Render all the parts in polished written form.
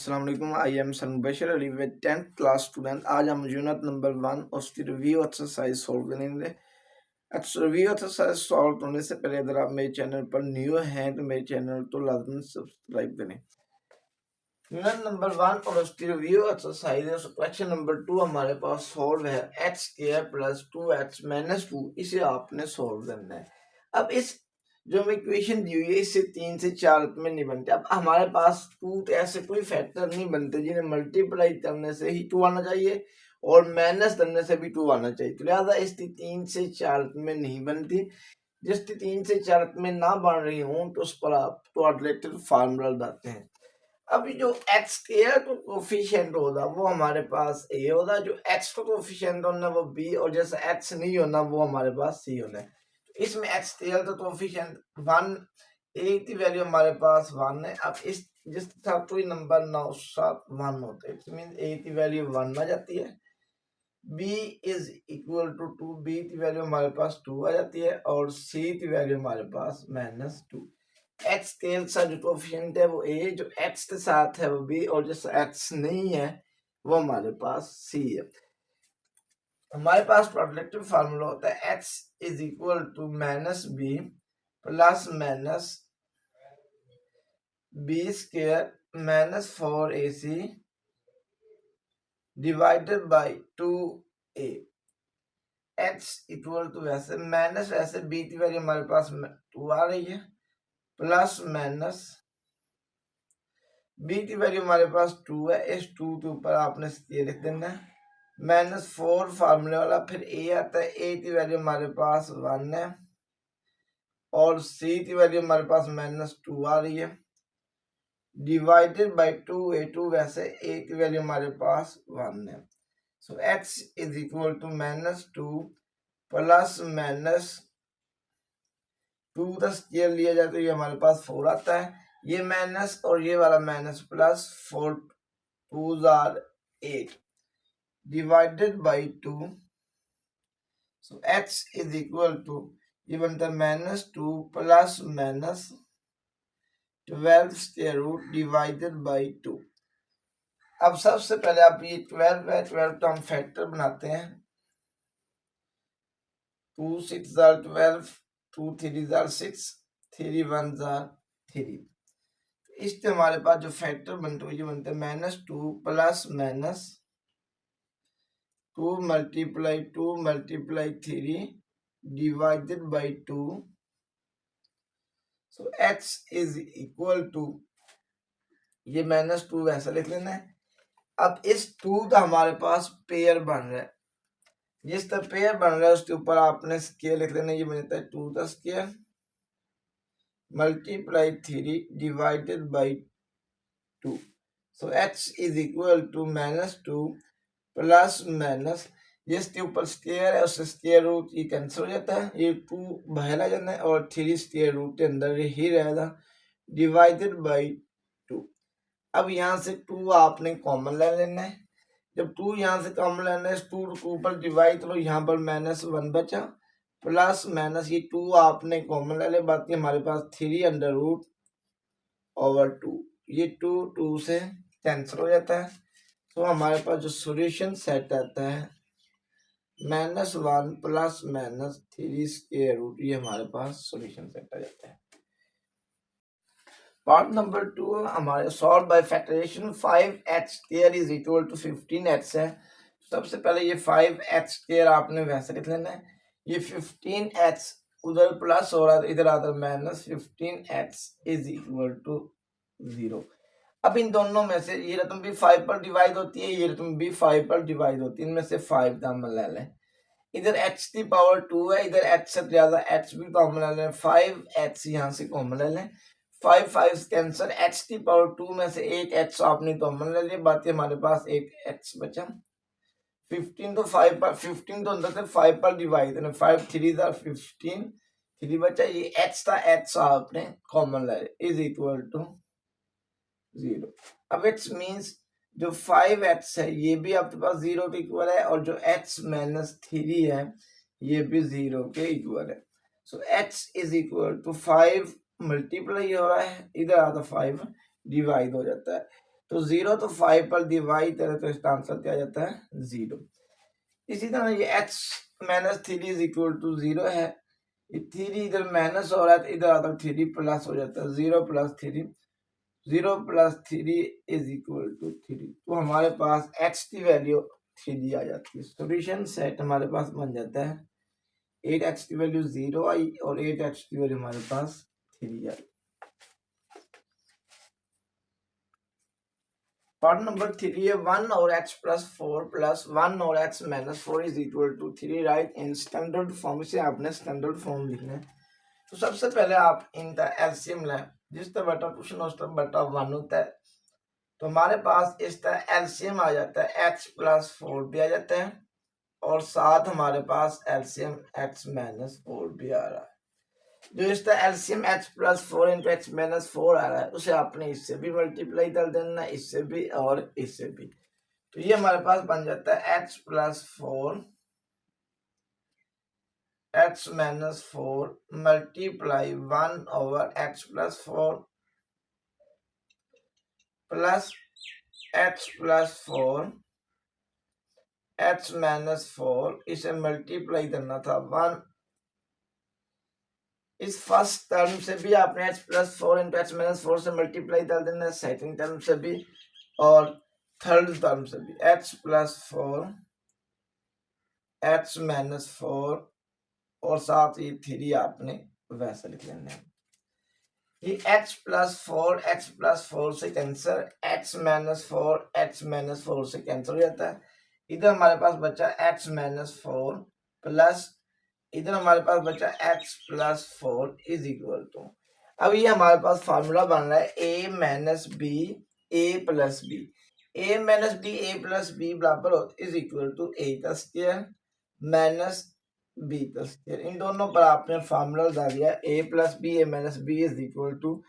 अस्सलाम वालेकुम। I am Sanbashar Ali with 10th class student. आज हम यूनिट नंबर 1 उसकी रिव्यू एक्सरसाइज सॉल्व करेंगे। रिव्यू एक्सरसाइज सॉल्व करने से पहले अगर आप मेरे चैनल पर न्यू हैं तो मेरे चैनल को लाजमी सब्सक्राइब करें। यूनिट नंबर 1 और उसकी रिव्यू एक्सरसाइज है। क्वेश्चन नंबर 2 हमारे पास सॉल्व है x square plus 2x minus 2। इसे आपने सॉल्व करना है। अब इस जो हमें इक्वेशन दी हुई है इससे 3 से 4 में नहीं बनते। अब हमारे पास 2 तो ऐसे कोई फैक्टर नहीं बनते जिन्हें मल्टीप्लाई करने से ही 2 आना चाहिए और माइनस करने से भी 2 आना चाहिए। तो लिहाजा इसकी 3 से 4 में नहीं बनती। जिसकी 3 से 4 में ना बन रही हूं तो उस पर आप तो रिलेटेड फार्मूला डालते हैं। अभी जो एक्स स्क्वायर तो कोफिशिएंट होगा वो हमारे पास ए होगा, जो एक्स तो कोफिशिएंट होना वो बी, और जैसे एक्स नहीं होना वो हमारे पास सी होना है। इसमें एक्स स्क्वायर तो कोफिशिएंट 1, ए की वैल्यू हमारे पास 1 है। अब इस जिस साथ कोई नंबर ना हो साथ 1 होते हैं, इट मींस ए की वैल्यू 1 आ जाती है। b is equal to 2, b की वैल्यू हमारे पास 2 आ जाती है और c की वैल्यू हमारे पास -2। एक्स के साथ जो कोफिशिएंट है वो ए, जो एक्स के साथ है वो बी, और जो एक्स नहीं है वो हमारे पास सी है। हमारे पास प्रोडक्टिव फार्मूला होता है x is equal to minus b plus minus b square minus 4ac divided by 2a। X equal to वैसे माइनस वैसे बी की वैल्यू हमारे पास 2 आ रही है, प्लस माइनस बी की वैल्यू हमारे पास 2 है। इस 2 के ऊपर आपने ये लिख देना है -4 फार्मूले वाला, फिर ए आता है, ए की वैल्यू हमारे पास 1 है और सी की वैल्यू हमारे पास -2 आ रही है, डिवाइडेड बाई 2a2 वैसे ए की वैल्यू हमारे पास 1 है। So x is equal to -2 plus -2 का स्क्वायर लिया जाए तो ये हमारे पास 4 आता है, ये माइनस और ये वाला minus plus 4 2s are 8 divided by 2. So x is equal to ये बनता है -2 plus -12 square root divided by 2। अब सबसे पहले आप ये 12 है, 12 का हम फैक्टर बनाते हैं। 2 6 are 12, 2 3 are 6, 3 1 are 3। इससे हमारे पास जो फैक्टर बनते हैं ये बनते हैं -2 plus -2 multiply 2 multiply 3 divided by 2. So x is equal to ये -2 वैसा लिख लेना है। अब इस 2 का हमारे पास पेयर बन रहा है, जिस तरह पेयर बन रहा है उसके ऊपर आपने स्क्वायर लिख लेना है। ये बनता है 2 का square multiply 3 divided by 2। So x is equal to -2 plus minus जिसके ऊपर स्क्वायर है उससे स्क्वायर रूट ये कैंसिल हो जाता है, ये 2 बाहर आ जाता है और 3 स्क्वायर रूट के अंदर ही रहेगा, डिवाइडेड बाई 2। अब यहाँ से 2 आपने कॉमन ले लेना है। जब 2 यहाँ से कॉमन लेना है, 2 के ऊपर डिवाइड करो, यहाँ पर -1 बचा, प्लस माइनस ये 2 आपने कॉमन ले ले, बाकी हमारे पास 3 अंडर रूट ओवर 2, ये 2 2 से कैंसिल हो जाता है। तो हमारे पास जो सॉल्यूशन सेट आता है -1 प्लस -3 स्क्वायर रूट, ये हमारे पास सॉल्यूशन सेट आ जाता है। पार्ट नंबर 2 हमारे solve by factorisation 5x square is equal to 15x है। सबसे पहले ये 5x स्क्वायर आपने वैसे लिख लेना है, ये 15x उधर प्लस हो रहा है इधर आता है -15x इज इक्वल टू 0। अब इन दोनों में से ये रकम भी 5 पर डिवाइड होती है, ये रकम भी 5 पर डिवाइड होती है, इनमें से 5 कॉमन ले लें। इधर x की पावर 2 है, इधर x से ज्यादा x भी कॉमन ले लें, 5x यहाँ से कॉमन ले लें, 5 5 कैंसर, x की पावर 2 में से एक x आपने कॉमन ले लिया, बाकी हमारे पास एक x बचा। 15 तो 5 पर 15 तो अंदर से 5 पर डिवाइड है, 5 3 था 15, 3 बचा, ये x था, x आपने कॉमन ले लिया इज इक्वल टू 0। अब इट्स मींस जो 5x है ये भी आपके पास 0 के इक्वल है और जो x -3 है ये भी 0 के इक्वल है। So x is equal to 5 multiply हो रहा है, इधर आता 5 डिवाइड हो जाता है। तो 0 तो 5 पर डिवाइड करें तो इसका आंसर क्या आ जाता है 0। इसी तरह ये x minus 3 is equal to 0 है, ये 3 इधर माइनस हो रहा है तो इधर आकर 3 प्लस हो जाता है, 0 plus 3, 0 plus 3 is equal to 3। तो हमारे पास x की वैल्यू 3 आ जाती है। सॉल्यूशन सेट हमारे पास बन जाता है 8x की वैल्यू 0 आई और 8x की वैल्यू हमारे पास 3 आई। पार्ट नंबर 3 है 1 और x प्लस 4 प्लस 1 और x minus 4 is equal to 3 right in standard form. इसे आपने स्टैंडर्ड फॉर्म लिखना है। तो सबसे पहले आप इनका एलसीएम लें, जिस तरह बटा क्वेश्चन उस तरह बटा 1 होता है। तो हमारे पास इस तरह एलसीएम आ जाता है x प्लस 4 भी आ जाता है और साथ हमारे पास एलसीएम x माइनस 4 भी आ रहा है। जो इसका LCM x plus 4 into x minus 4 आ रहा है उसे आपने इससे भी मल्टीप्लाई कर देना, इससे भी और इससे भी। तो ये हमारे पास बन जाता है x plus 4 x minus 4 multiply 1 over x plus 4 plus x plus 4 x minus 4, इसे मल्टीप्लाई करना था 1। इस फर्स्ट टर्म से भी आपने x plus 4 into x minus 4 से मल्टीप्लाई कर देना है, सेकंड टर्म से भी और थर्ड टर्म से भी x प्लस 4 एक्स माइनस 4 और साथ ही 3 आपने वैसे लिख लेना है। ये x प्लस 4 से कैंसर, x माइनस 4 से कैंसर हो जाता है। इधर हमारे पास बचा x माइनस 4 प्लस इधर हमारे पास बचा x plus 4 is equal to, अब ये हमारे पास फार्मूला बन रहा है a minus b a plus b. A minus b a plus b बराबर इज इक्वल टू ए का स्क्वायर माइनस बी का स्क्वायर। इन दोनों पर आपने फार्मूला डाल दिया a plus b a minus b is equal to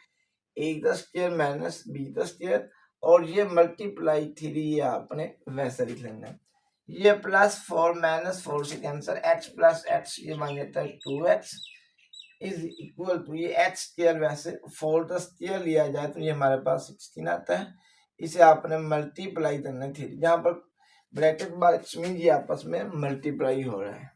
a का स्क्वायर माइनस बी का स्क्वायर और ये मल्टीप्लाई 3 ये आपने वैसे लिख लेना है। ये प्लस 4 माइनस 4 से कैंसर, x प्लस x ये बन जाता है 2x इज इक्वल टू ये x स्क्वायर वैसे 4 का स्क्वायर लिया जाए तो ये हमारे पास 16 आता है। इसे आपने मल्टीप्लाई करना है 3, जहां पर ब्रैकेट बार मीन ये आपस में मल्टीप्लाई हो रहा है।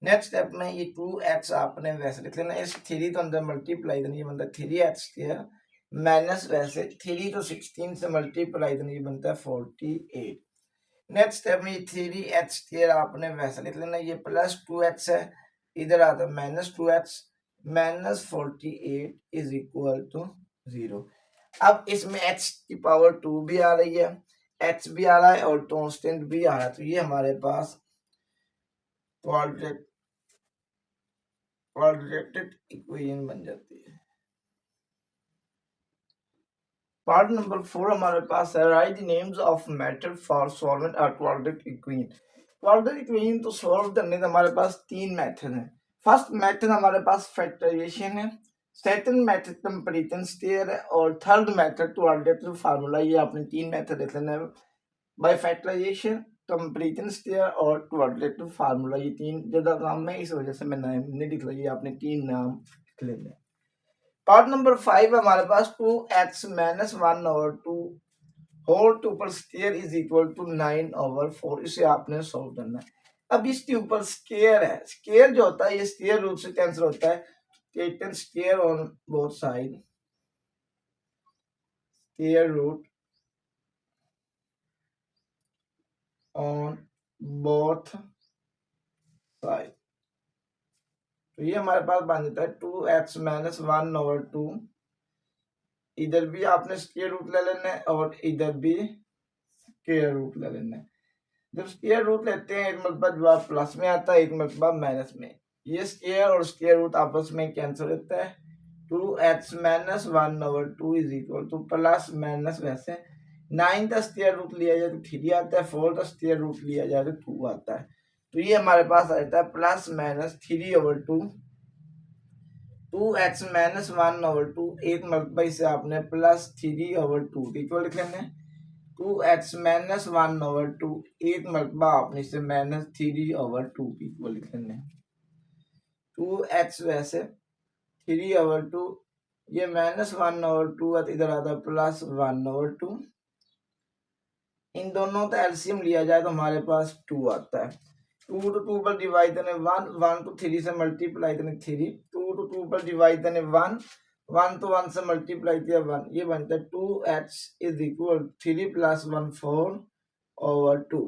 नेक्स्ट स्टेप में ये 2x आपने वैसे लिख लेना, इस 3 तो अंदर मल्टीप्लाई करना, ये बनता है 3x स्क्वायर माइनस वैसे 3 तो 16 से मल्टीप्लाई करना, ये बनता है 48। नेक्स्ट स्टेप में 3x स्क्वायर आपने वैसे लिख लेना, ये प्लस 2x है, इधर आता है minus 2x minus 48 is equal to 0। अब इसमें x की पावर 2 भी आ रही है, x भी आ रहा है और कांस्टेंट भी आ रहा है, तो ये हमारे पास क्वाड्रेटिक इक्वेशन बन जाती है। पार्ट नंबर 4 हमारे पास है right the names of method for solving a quadratic equation. Quadratic equation तो सॉल्व करने के हमारे पास 3 मेथड हैं। फर्स्ट मेथड हमारे पास फैक्टराइजेशन है, सेकंड मेथड कंपैरिजन स्टेयर है और थर्ड मेथड क्वाड्रेटिक फार्मूला। ये आपने 3 मेथड लिख लेना है, बाय फैक्टराइजेशन, कंपैरिजन स्टेयर और क्वाड्रेटिक फार्मूला। ये 3 ज्यादा नाम है इस वजह से मैं नाम नहीं लिख रहा, ये आपने 3 नाम लिख लेने हैं। पार्ट नंबर 5 हमारे पास 2x minus 1 over 2 whole to पर square is equal to 9 over 4। इसे आपने सॉल्व करना है। अब इसके ऊपर स्क्वायर है, स्क्वायर जो होता है ये स्क्वायर रूट से कैंसिल होता है, taken square on both side, square root on both side. तो ये हमारे पास बन जाता है 2x माइनस 1 ओवर 2, इधर भी आपने स्क्वायर रूट ले लेना है और इधर भी स्क्वायर रूट ले लेना है। जब स्क्वायर रूट लेते हैं एक मरतबा जवाब प्लस में आता है, एक मरतबा माइनस में। ये स्क्वायर और स्क्वायर रूट आपस में कैंसिल होता है, 2x minus 1 over 2 is equal two plus minus वैसे 9 का स्क्वायर रूट लिया जाए तो 3 आता है, 4 का स्क्वायर रूट लिया जाए तो 2 आता है। तो ये हमारे पास आ जाता है plus minus 3 over 2, 2x minus 1 over 2, एक मरतबा इसे आपने प्लस 3 ओवर 2 इक्वल लिख लेना है। 2x माइनस 1 ओवर 2, एक मरतबा आपने इसे माइनस 3 ओवर 2 इक्वल लिख लेना है। 2x वैसे 3 ओवर 2, ये माइनस 1 ओवर 2 है, इधर आता है प्लस 1 ओवर 2 इन दोनों का एलसीएम लिया जाए तो हमारे पास 2 आता है। 2 to 2 पर डिवाइड करने 1, 1 to 3 से मल्टीप्लाई करने 3, 2 to 2 पर डिवाइड करने 1, 1 to 1 से मल्टीप्लाई किया 1, ये बनता है 2h is equal 3 plus 1 4 over 2।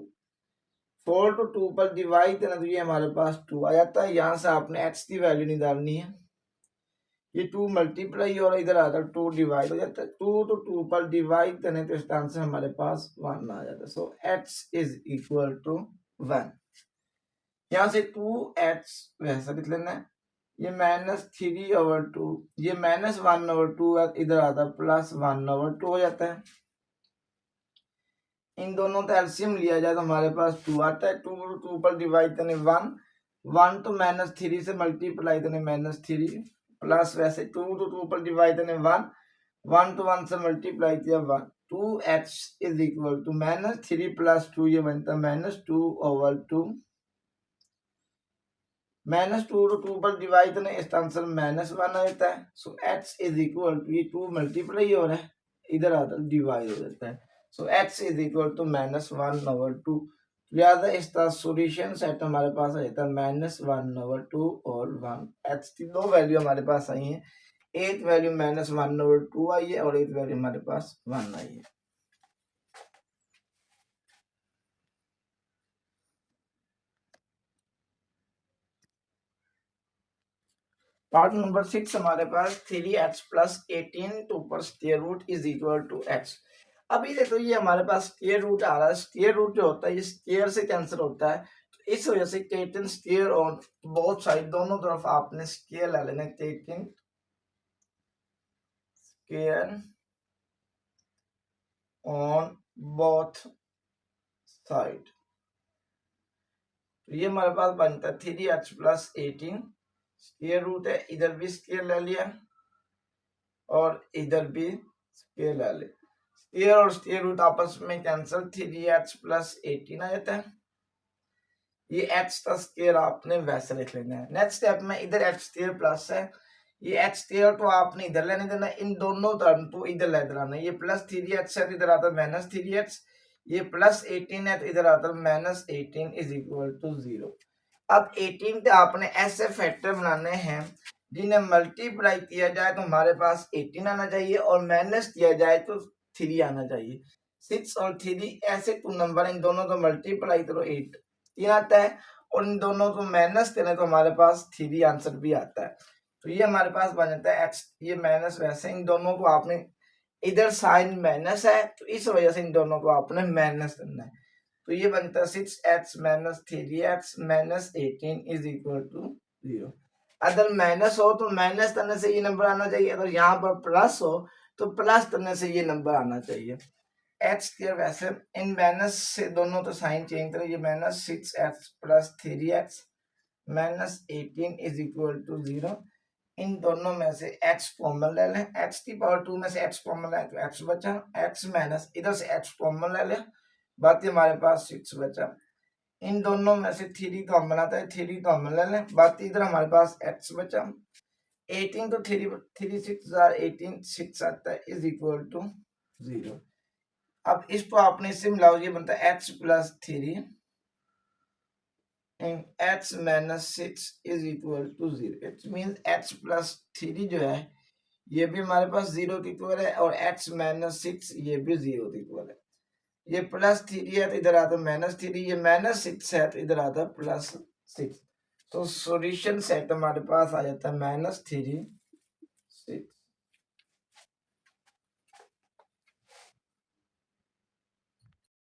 4 to 2 पर डिवाइड करना तो ये हमारे पास 2 आ जाता है। यहाँ से आपने h की वैल्यू निकालनी है, ये 2 मल्टीप्लाई और इधर आता है 2 डिवाइड हो जाता है। 2 to 2 पर डिवाइड करने तो इसका आंसर हमारे पास 1 आ जाता है। सो h इज इक्वल टू 1। यहाँ से 2h वैसा लिख लेना है, ये -3/2, ये -1/2 है, इधर आता है +1/2 हो जाता है। इन दोनों का एलसीएम लिया जाए तो हमारे पास 2 आता है। 2 to 2 पर डिवाइड करने 1, 1 तो -3 से मल्टीप्लाई करने -3 प्लस वैसे 2 to 2 पर डिवाइड करने 1, 1 to 1 से मल्टीप्लाई किया 1, 2h is equal to -3 plus 2, ये बनता है -2/2। -2 to 2 पर डिवाइड करने इसका आंसर -1 आ जाता है। सो h इज इक्वल टू, ये 2 मल्टीप्लाई हो रहा है, इधर आता है डिवाइड हो जाता है। So x is equal to -1/2। लिहाजा इसका सॉल्यूशन सेट हमारे पास आ जाता है -1/2 और 1। h की दो वैल्यू हमारे पास आई है, एक वैल्यू -1/2 आई है और एक वैल्यू हमारे पास 1 आई है। पार्ट नंबर 6 हमारे पास 3h प्लस 18 टू पर square root is equal to x। अभी देखो ये हमारे पास स्क्वायर रूट आ रहा है, स्क्वायर रूट जो होता है ये स्क्वायर से कैंसिल होता है, तो इस वजह से taken square on both side, दोनों तरफ आपने स्क्वायर ले लेना, taken square on both side. तो ये हमारे पास बनता है 3h प्लस 18, स्क्वायर रूट है, इधर भी स्क्वायर ले लिया और इधर भी स्क्वायर ले लिया, स्क्वायर और स्क्वायर रूट आपस में कैंसिल, 3h प्लस 18 आ जाता है। ये h का स्क्वायर आपने वैसे लिख लेना है। नेक्स्ट स्टेप में इधर h स्क्वायर प्लस है, ये h स्क्वायर तो आपने इधर लेने देना, इन दोनों टर्म को इधर ले देना है। ये प्लस 3h है तो इधर आता है -3h, ये प्लस 18 है तो इधर आता है -18 इज इक्वल टू 0। अब 18 के आपने ऐसे फैक्टर बनाने हैं जिन्हें मल्टीप्लाई किया जाए तो हमारे पास 18 आना चाहिए और माइनस किया जाए तो 3 आना चाहिए। 6 और 3 ऐसे 2 नंबर, इन दोनों को मल्टीप्लाई करो 8 3 आता है और इन दोनों को माइनस करें तो हमारे पास 3 आंसर भी आता है। तो ये हमारे पास बन जाता है x, ये माइनस वैसे इन दोनों को आपने, इधर साइन माइनस है तो इस वजह से इन दोनों को आपने माइनस करना है। तो ये बनता है 6h minus 3h minus 18 is equal to 0। अगर माइनस हो तो माइनस करने से ये नंबर आना चाहिए, अगर यहाँ पर प्लस हो तो प्लस करने से ये नंबर आना चाहिए। h के वैसे इन माइनस से दोनों तो साइन चेंज करें, ये minus 6h plus 3h minus 18 is equal to 0। इन दोनों में से x कॉमन ले लें, x की पावर 2 में से x कॉमन ले तो x बचा, x माइनस इधर से x कॉमन ले लें, बाकी हमारे पास 6 बचा। इन दोनों में से 3 कॉमन आता है, 3 कॉमन ले लें, बाकी इधर हमारे पास x बचा। 18 तो 3 6 18 6 आता है इज इक्वल टू 0। अब इसको आपने इससे मिलाओ, ये बनता है h plus 3 h minus 6 is equal to 0। It mean h plus 3 जो है ये भी हमारे पास 0 के इक्वल है और h माइनस 6 ये भी 0 के इक्वल है। ये प्लस 3 है तो इधर आता है -3, ये -6 है तो इधर आता है +6। तो सॉल्यूशन सेट हमारे पास आ जाता है -3 6।